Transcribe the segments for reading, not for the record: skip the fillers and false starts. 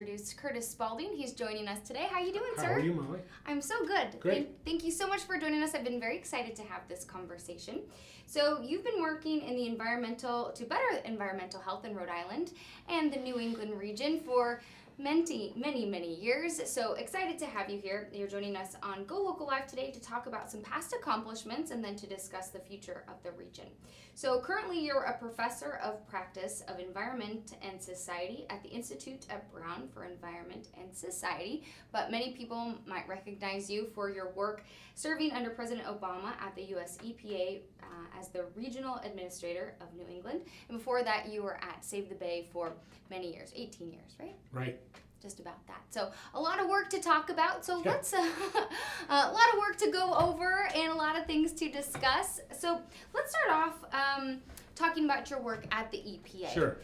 Introduce Curtis Spalding. He's joining us today. How are you doing, sir? How are you, Molly? I'm so good. Great. Thank you so much for joining us. I've been very excited to have this conversation. So you've been working in the to better environmental health in Rhode Island and the New England region for many years. So excited to have you here. You're joining us on GoLocal Live today to talk about some past accomplishments and then to discuss the future of the region. So currently you're a professor of practice of environment and society at the Institute at Brown for Environment and Society, but many people might recognize you for your work serving under President Obama at the US EPA as the regional administrator of New England. And before that, you were at Save the Bay for many years, 18 years, right? Right. Just about that. So a lot of work to talk about. So Yeah. let's, a lot of work to go over and a lot of things to discuss. So let's start off talking about your work at the EPA. Sure.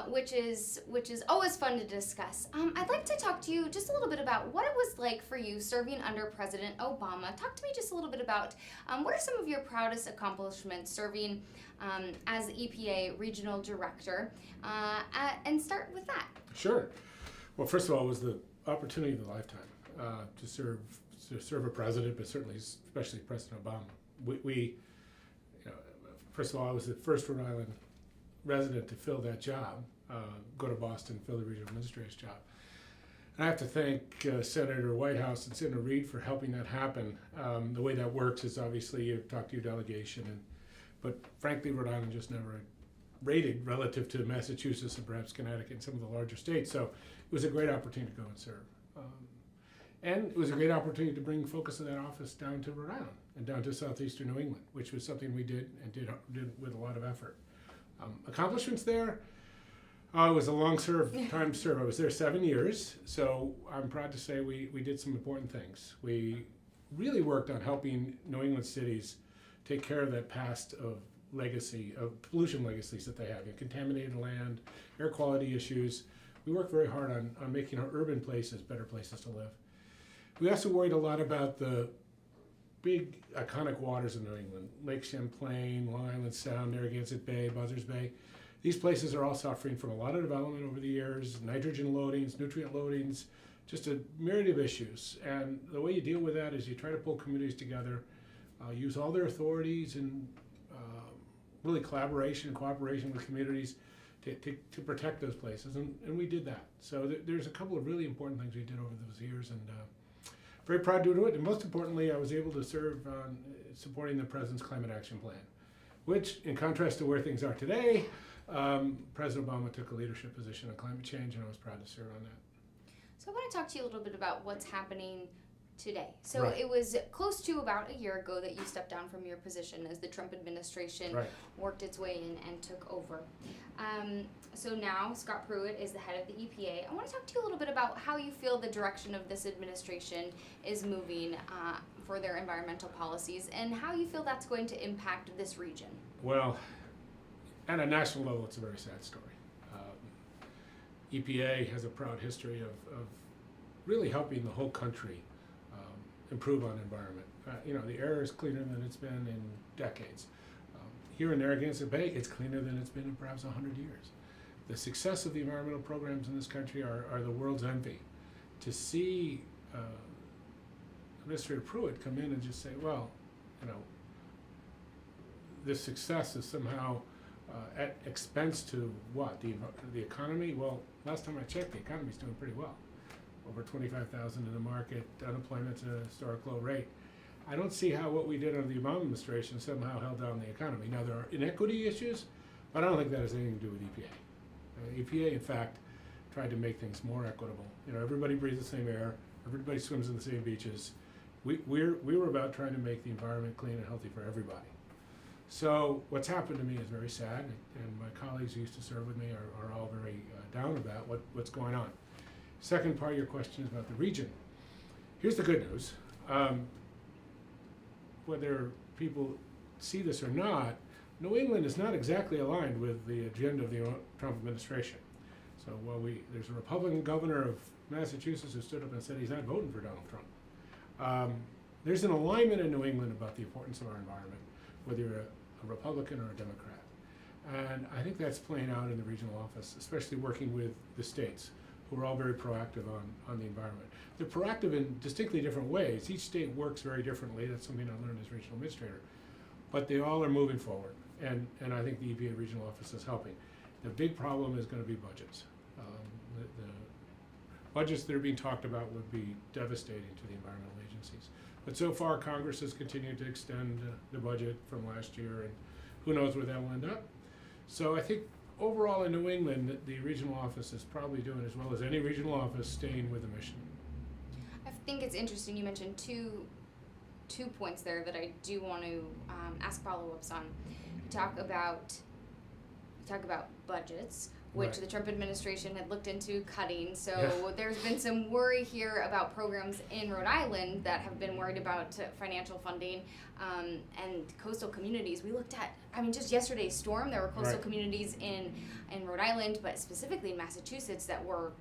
Which is always fun to discuss. I'd like to talk to you just a little bit about what it was like for you serving under President Obama. Talk to me just a little bit about what are some of your proudest accomplishments serving as the EPA regional director, and start with that. Sure. Well, first of all, it was the opportunity of a lifetime to serve a president, but certainly, especially President Obama. We first of all, I was the first Rhode Island resident to fill that job, go to Boston, fill the regional administrator's job. And I have to thank Senator Whitehouse and Senator Reid for helping that happen. The way that works is obviously you talk to your delegation, but frankly, Rhode Island just never rated relative to Massachusetts and perhaps Connecticut and some of the larger states. So it was a great opportunity to go and serve. And it was a great opportunity to bring focus of that office down to Rhode Island and down to southeastern New England, which was something we did with a lot of effort. Accomplishments there, it was a long time to serve. I was there 7 years, so I'm proud to say we did some important things. We really worked on helping New England cities take care of that past of pollution legacies that they have, contaminated land, air quality issues. We worked very hard on making our urban places better places to live. We also worried a lot about the big iconic waters of New England, Lake Champlain, Long Island Sound, Narragansett Bay, Buzzards Bay. These places are all suffering from a lot of development over the years, nitrogen loadings, nutrient loadings, just a myriad of issues. And the way you deal with that is you try to pull communities together, use all their authorities and really collaboration and cooperation with communities to protect those places, and we did that. So there's a couple of really important things we did over those years, and very proud to do it. And most importantly, I was able to serve on supporting the President's Climate Action Plan, which, in contrast to where things are today, President Obama took a leadership position on climate change, and I was proud to serve on that. So I want to talk to you a little bit about what's happening today. So Right. It was close to about a year ago that you stepped down from your position as the Trump administration Right. worked its way in and took over. So now Scott Pruitt is the head of the EPA. I want to talk to you a little bit about how you feel the direction of this administration is moving for their environmental policies and how you feel that's going to impact this region. Well, at a national level, it's a very sad story. EPA has a proud history of really helping the whole country improve on environment. The air is cleaner than it's been in decades. Here in Narragansett Bay, it's cleaner than it's been in perhaps 100 years. The success of the environmental programs in this country are the world's envy. To see Administrator Pruitt come in and just say, well, this success is somehow at expense to what? The economy? Well, last time I checked, the economy's doing pretty well. Over 25,000 in the market, unemployment's at a historic low rate. I don't see how what we did under the Obama administration somehow held down the economy. Now, there are inequity issues, but I don't think that has anything to do with EPA. EPA, in fact, tried to make things more equitable. Everybody breathes the same air, everybody swims in the same beaches. We were about trying to make the environment clean and healthy for everybody. So what's happened to me is very sad, and my colleagues who used to serve with me are all very down about what's going on. Second part of your question is about the region. Here's the good news. Whether people see this or not, New England is not exactly aligned with the agenda of the Trump administration. So while there's a Republican governor of Massachusetts who stood up and said he's not voting for Donald Trump, there's an alignment in New England about the importance of our environment, whether you're a Republican or a Democrat. And I think that's playing out in the regional office, especially working with the states, who are all very proactive on the environment. They're proactive in distinctly different ways. Each state works very differently. That's something I learned as regional administrator. But they all are moving forward, and I think the EPA regional office is helping. The big problem is going to be budgets. The budgets that are being talked about would be devastating to the environmental agencies. But so far, Congress has continued to extend the budget from last year, and who knows where that will end up. So I think overall in New England, the regional office is probably doing as well as any regional office, staying with the mission. I think it's interesting you mentioned two points there that I do want to ask follow-ups on. You talk about budgets, which Right. the Trump administration had looked into cutting. So Yeah. there's been some worry here about programs in Rhode Island that have been worried about financial funding and coastal communities. We looked at, just yesterday's storm, there were coastal Right. communities in Rhode Island, but specifically in Massachusetts that were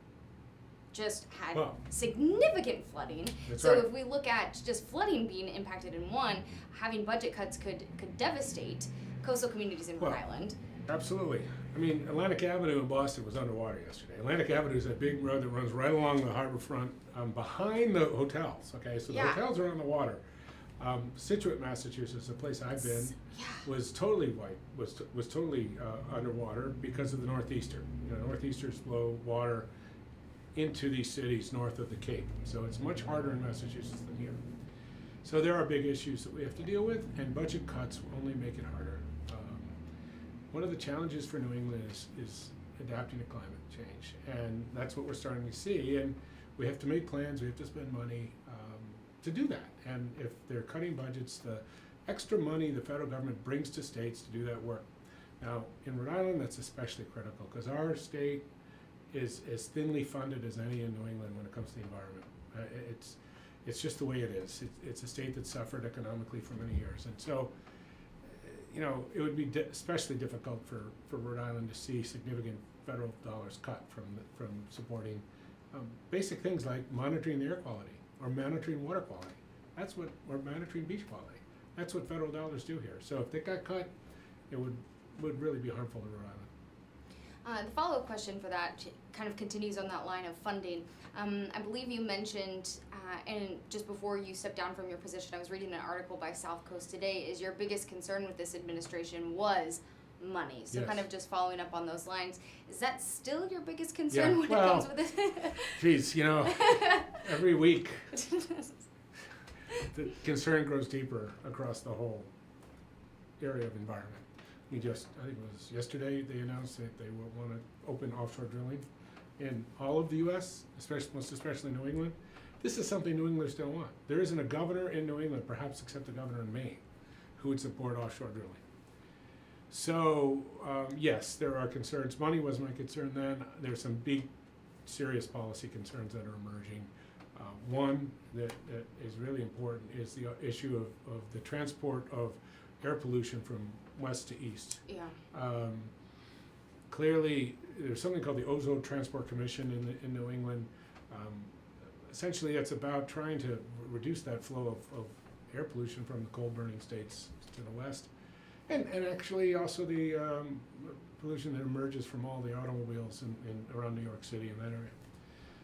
just had Well, significant flooding. That's So right. if we look at just flooding being impacted in one, having budget cuts could devastate coastal communities in Rhode Well, Island. Absolutely. Atlantic Avenue in Boston was underwater yesterday. Atlantic Avenue is a big road that runs right along the harbor front, behind the hotels. Okay, so the Yeah. hotels are on the water. Situate, Massachusetts, a place I've been, Yeah. was totally was totally underwater because of the northeaster. Northeasters blow water into these cities north of the Cape, so it's much harder in Massachusetts than here. So there are big issues that we have to deal with, and budget cuts will only make it harder. One of the challenges for New England is adapting to climate change, and that's what we're starting to see. And we have to make plans, we have to spend money to do that. And if they're cutting budgets, the extra money the federal government brings to states to do that work. Now, in Rhode Island, that's especially critical because our state is as thinly funded as any in New England when it comes to the environment. It's just the way it is. It's a state that suffered economically for many years, and so it would be especially difficult for Rhode Island to see significant federal dollars cut from supporting basic things like monitoring the air quality or monitoring water quality. Or monitoring beach quality. That's what federal dollars do here. So if they got cut, it would really be harmful to Rhode Island. The follow-up question for that kind of continues on that line of funding. I believe you mentioned, and just before you stepped down from your position, I was reading an article by South Coast Today, is your biggest concern with this administration was money. So Yes. kind of just following up on those lines, is that still your biggest concern when well, it comes with it? Geez, every week the concern grows deeper across the whole area of environment. I think it was yesterday, they announced that they will want to open offshore drilling in all of the U.S., most especially New England. This is something New Englanders don't want. There isn't a governor in New England, perhaps except the governor in Maine, who would support offshore drilling. So, yes, there are concerns. Money was my concern then. There's some big, serious policy concerns that are emerging. One that is really important is the issue of the transport of air pollution from west to east. Yeah. Clearly, there's something called the Ozone Transport Commission in New England. Essentially, it's about trying to reduce that flow of air pollution from the coal-burning states to the west, and actually also the pollution that emerges from all the automobiles around New York City and that area.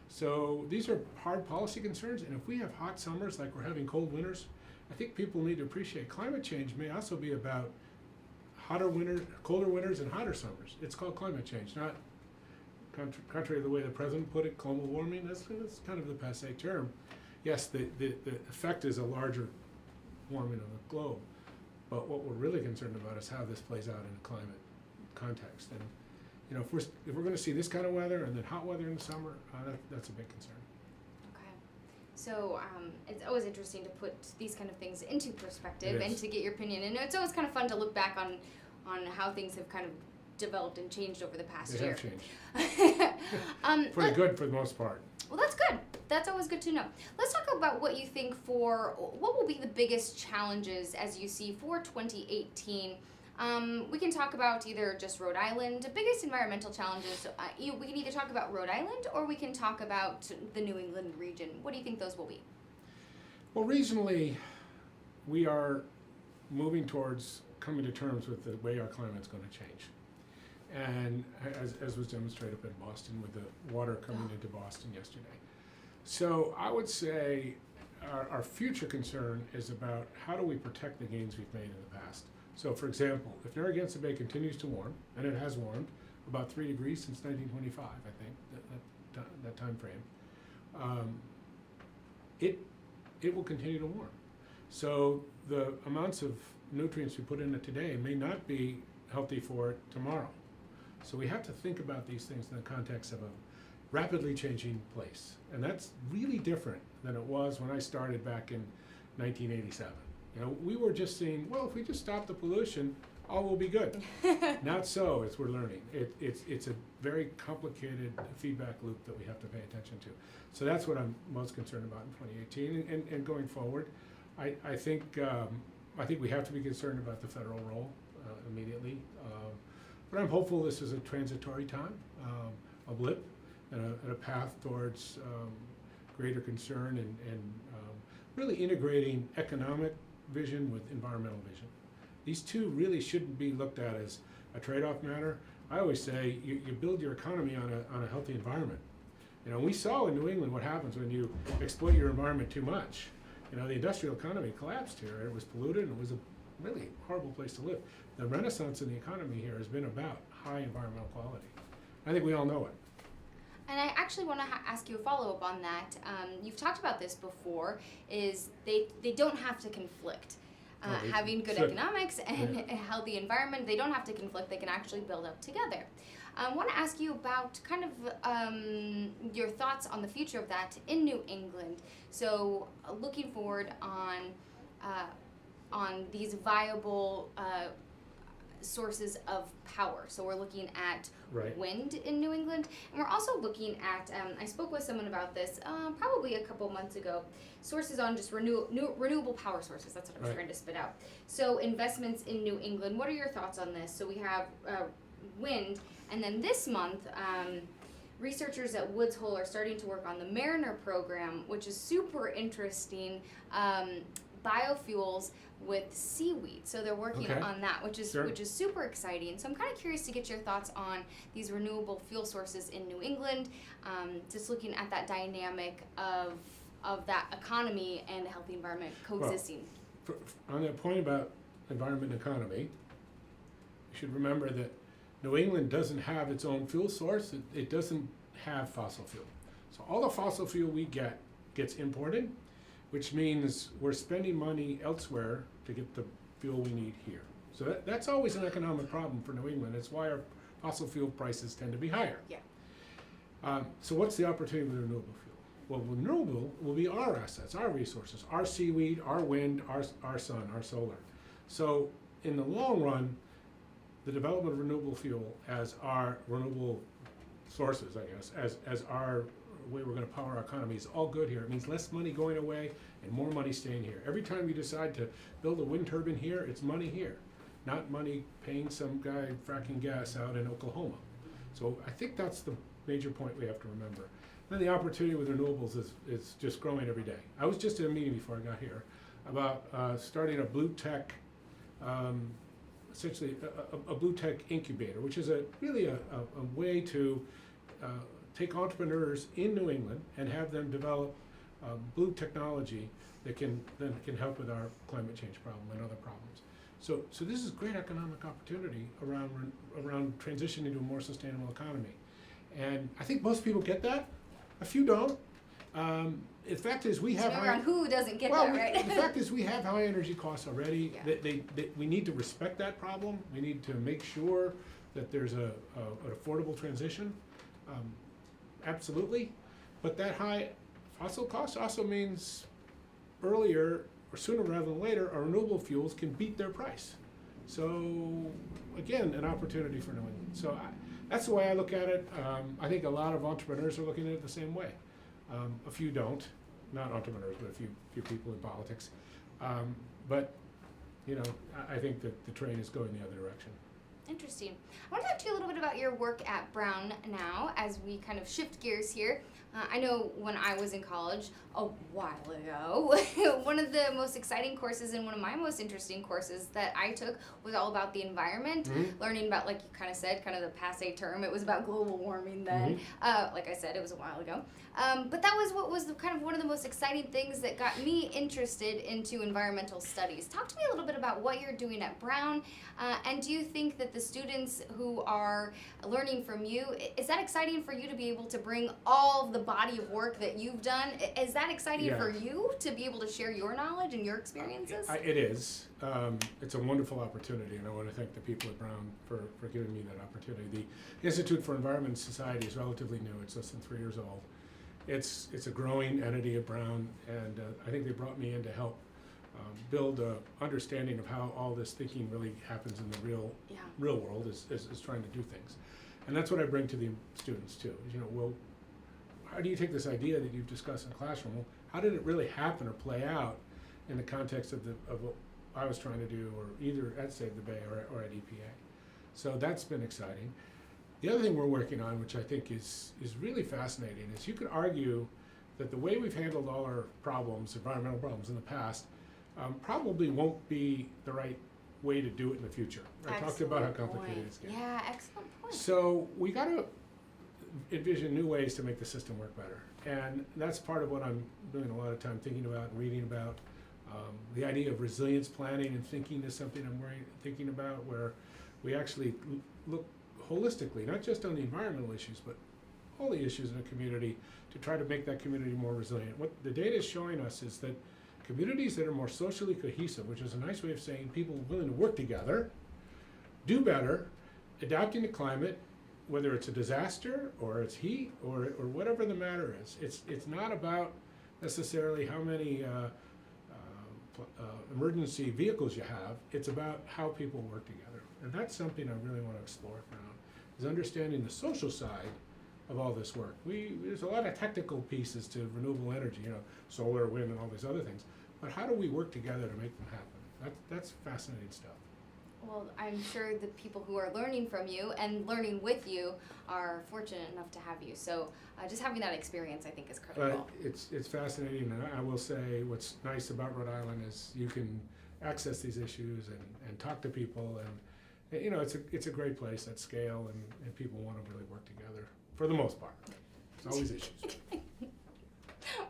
So these are hard policy concerns, and if we have hot summers like we're having cold winters, I think people need to appreciate climate change may also be about hotter winters, colder winters, and hotter summers. It's called climate change, not contrary to the way the president put it, global warming. That's kind of the passé term. Yes, the effect is a larger warming of the globe, but what we're really concerned about is how this plays out in a climate context. And if we're going to see this kind of weather and then hot weather in the summer, that's a big concern. Okay. So it's always interesting to put these kind of things into perspective It and is. to get your opinion. And it's always kind of fun to look back on how things have kind of developed and changed over the past They year. have changed. For the good, for the most part. Well, that's good. That's always good to know. Let's talk about what you think what will be the biggest challenges as you see for 2018. We can talk about either just Rhode Island, the biggest environmental challenges. We can either talk about Rhode Island or we can talk about the New England region. What do you think those will be? Well, regionally, we are moving towards coming to terms with the way our climate's going to change. and as was demonstrated up in Boston with the water coming into Boston yesterday. So I would say our future concern is about how do we protect the gains we've made in the past. So for example, if Narragansett Bay continues to warm, and it has warmed about 3 degrees since 1925, I think, that time frame, it will continue to warm. So the amounts of nutrients we put in it today may not be healthy for it tomorrow. So we have to think about these things in the context of a rapidly changing place. And that's really different than it was when I started back in 1987. You know, we were just seeing, well, if we just stop the pollution, all will be good. Not so, as we're learning. It's a very complicated feedback loop that we have to pay attention to. So that's what I'm most concerned about in 2018 and going forward. I think we have to be concerned about the federal role immediately. But I'm hopeful this is a transitory time, a blip, and a path towards greater concern and really integrating economic vision with environmental vision. These two really shouldn't be looked at as a trade-off matter. I always say you build your economy on a healthy environment. You know, we saw in New England what happens when you exploit your environment too much. You know, the industrial economy collapsed here. It was polluted and it was a really horrible place to live. The renaissance in the economy here has been about high environmental quality. I think we all know it. And I actually want to ask you a follow-up on that. You've talked about this before, is they don't have to conflict. Having good economics and a healthy environment, they don't have to conflict. They can actually build up together. I want to ask you about kind of your thoughts on the future of that in New England. So looking forward on these viable sources of power. So we're looking at wind in New England, and we're also looking at, I spoke with someone about this probably a couple months ago, sources on just renewable power sources. That's what I was trying to spit out. So investments in New England, what are your thoughts on this? So we have wind, and then this month, researchers at Woods Hole are starting to work on the Mariner program, which is super interesting, biofuels with seaweed. So they're working on that, which is super exciting. So I'm kind of curious to get your thoughts on these renewable fuel sources in New England, just looking at that dynamic of that economy and a healthy environment coexisting. Well, on that point about environment and economy, you should remember that New England doesn't have its own fuel source. It doesn't have fossil fuel. So all the fossil fuel we get gets imported, which means we're spending money elsewhere to get the fuel we need here. So that's always an economic problem for New England. It's why our fossil fuel prices tend to be higher. Yeah. So what's the opportunity with renewable fuel? Well, renewable will be our assets, our resources, our seaweed, our wind, our sun, our solar. So in the long run, the development of renewable fuel as our renewable sources, I guess, as our way we're going to power our economy is all good here. It means less money going away and more money staying here. Every time you decide to build a wind turbine here, it's money here, not money paying some guy fracking gas out in Oklahoma. So I think that's the major point we have to remember. Then the opportunity with renewables is just growing every day. I was just in a meeting before I got here about starting a blue tech, essentially a blue tech incubator, which is really a way to take entrepreneurs in New England and have them develop blue technology that can help with our climate change problem and other problems. So this is great economic opportunity around transitioning to a more sustainable economy. And I think most people get that. A few don't. The fact is we have who doesn't get that, right? The fact is we have high energy costs already. Yeah. We need to respect that problem. We need to make sure that there's an affordable transition. Absolutely. But that high fossil cost also means earlier or sooner rather than later, our renewable fuels can beat their price. So again, an opportunity for New England. So that's the way I look at it. I think a lot of entrepreneurs are looking at it the same way. A few don't, not entrepreneurs, but a few people in politics. But you know, I think that the train is going the other direction. Interesting. I want to talk to you a little bit about your work at Brown now as we kind of shift gears here. I know when I was in college a while ago, one of the most exciting courses and one of my most interesting courses that I took was all about the environment, learning about, like you kind of said, kind of the passé term. It was about global warming then. Like I said, it was a while ago. But that was what was kind of one of the most exciting things that got me interested into environmental studies. Talk to me a little bit about what you're doing at Brown, and do you think that the students who are learning from you, is that exciting for you to be able to bring all the body of work that you've done? Is that exciting for you to be able to share your knowledge and your experiences? It is. It's a wonderful opportunity, and I want to thank the people at Brown for giving me that opportunity. The Institute for Environment and Society is relatively new. It's less than 3 years old. It's a growing entity at Brown, and I think they brought me in to help build a understanding of how all this thinking really happens in the real world is trying to do things. And that's what I bring to the students too. Well, how do you take this idea that you've discussed in the classroom? Well, how did it really happen or play out in the context of what I was trying to do, or either at Save the Bay or at EPA? So that's been exciting. The other thing we're working on, which I think is really fascinating, is you could argue that the way we've handled all our problems, environmental problems in the past, probably won't be the right way to do it in the future. I talked about how complicated it's getting. Yeah, excellent point. So we got to envision new ways to make the system work better. And that's part of what I'm doing a lot of time thinking about and reading about. The idea of resilience planning and thinking is something I'm thinking about, where we actually look holistically, not just on the environmental issues, but all the issues in a community to try to make that community more resilient. What the data is showing us is that communities that are more socially cohesive, which is a nice way of saying people willing to work together, do better, adapting to climate, whether it's a disaster or it's heat or whatever the matter is. It's not about necessarily how many emergency vehicles you have. It's about how people work together. And that's something I really want to explore now, is understanding the social side of all this work. There's a lot of technical pieces to renewable energy, solar, wind, and all these other things. But how do we work together to make them happen? That's fascinating stuff. Well, I'm sure the people who are learning from you and learning with you are fortunate enough to have you. So just having that experience, I think, is critical. It's fascinating, and I will say what's nice about Rhode Island is you can access these issues and talk to people, and it's a great place at scale, and people want to really work together for the most part. There's always issues.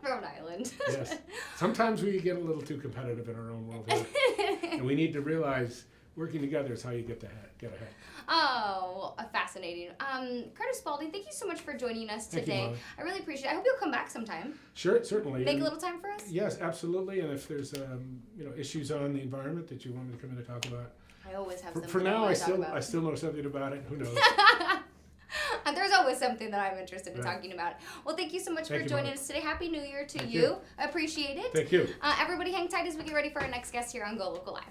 Rhode Island. Yes. Sometimes we get a little too competitive in our own world here, and we need to realize working together is how you get ahead. Oh, fascinating. Curtis Spalding, thank you so much for joining us today. Thank you, I really appreciate it. I hope you'll come back sometime. Sure, certainly. Make a little time for us? Yes, absolutely. And if there's issues on the environment that you want me to come in to talk about, I always have something for now, I still know something about it. Who knows? And there's always something that I'm interested in talking about. Well, thank you so much for joining us today. Happy New Year to you. I appreciate it. Thank you. Everybody hang tight as we get ready for our next guest here on GoLocal Live.